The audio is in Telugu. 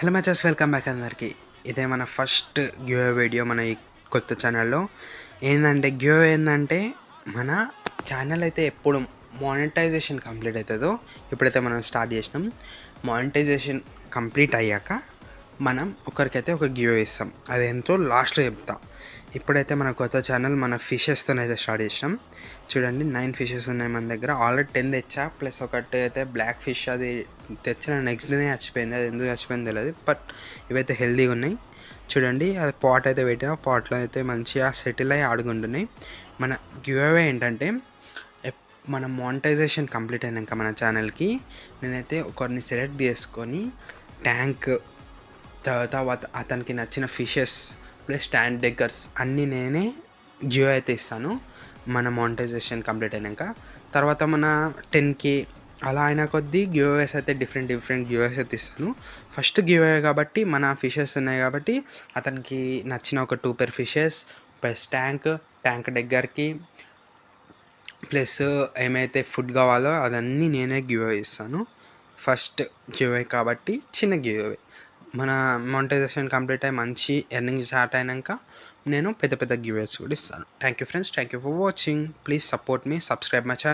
హలో మచస్, వెల్కమ్ బ్యాక్ అందరికి. ఇదే మన ఫస్ట్ గివ్ వీడియో మన ఈ కొత్త ఛానల్లో. ఏంటంటే మన ఛానల్ అయితే ఎప్పుడు మానిటైజేషన్ కంప్లీట్ అవుతుందో, ఇప్పుడైతే మనం స్టార్ట్ చేసినాం. మానిటైజేషన్ కంప్లీట్ అయ్యాక మనం ఒకరికైతే ఒక గివ్ ఇస్తాం. అది ఎంతో లాస్ట్లో చెప్తా. ఇప్పుడైతే మన కొత్త ఛానల్ మన ఫిషెస్తో అయితే స్టార్ట్ చేసినాం. చూడండి, 9 ఫిషెస్ ఉన్నాయి మన దగ్గర. ఆల్రెడీ 10 తెచ్చా, ప్లస్ ఒకటి అయితే బ్లాక్ ఫిష్. అది తెచ్చిన నెక్స్ట్ డేనే చచ్చిపోయింది. అది ఎందుకు చచ్చిపోయింది తెలియదు, బట్ ఇవైతే హెల్తీగా ఉన్నాయి. చూడండి, అది పాట్ అయితే పెట్టిన పాట్లో అయితే మంచిగా సెటిల్ అయ్యి ఆడుకుంటున్నాయి. మన గివ్ అవే ఏంటంటే, మన మానిటైజేషన్ కంప్లీట్ అయినాక మన ఛానల్కి నేనైతే ఒకరిని సెలెక్ట్ చేసుకొని ట్యాంక్, తర్వాత అతనికి నచ్చిన ఫిషెస్ ప్లస్ స్టాండ్ డెక్కర్స్ అన్నీ నేనే జియో అయితే ఇస్తాను. మన మానిటైజేషన్ కంప్లీట్ అయినాక తర్వాత మన 10K అలా అయిన కొద్దీ గివ్అవేస్ అయితే డిఫరెంట్ గివ్అవేస్ అయితే ఇస్తాను. ఫస్ట్ గివ్అవే కాబట్టి మన ఫిషెస్ ఉన్నాయి కాబట్టి అతనికి నచ్చిన ఒక 2 పెయిర్ ఫిషెస్ ప్లస్ ట్యాంక్ దగ్గరికి ప్లస్ ఏమైతే ఫుడ్ కావాలో అదన్నీ నేనే గివ్అవే ఇస్తాను. ఫస్ట్ గివ్అవే కాబట్టి చిన్న గివ్అవే. మన మానిటైజేషన్ కంప్లీట్ అయ్యి మంచి ఎర్నింగ్ స్టార్ట్ అయినాక నేను పెద్ద గివ్అవేస్ కూడా ఇస్తాను. Thank you friends, thank you for watching. Please support me, subscribe my channel.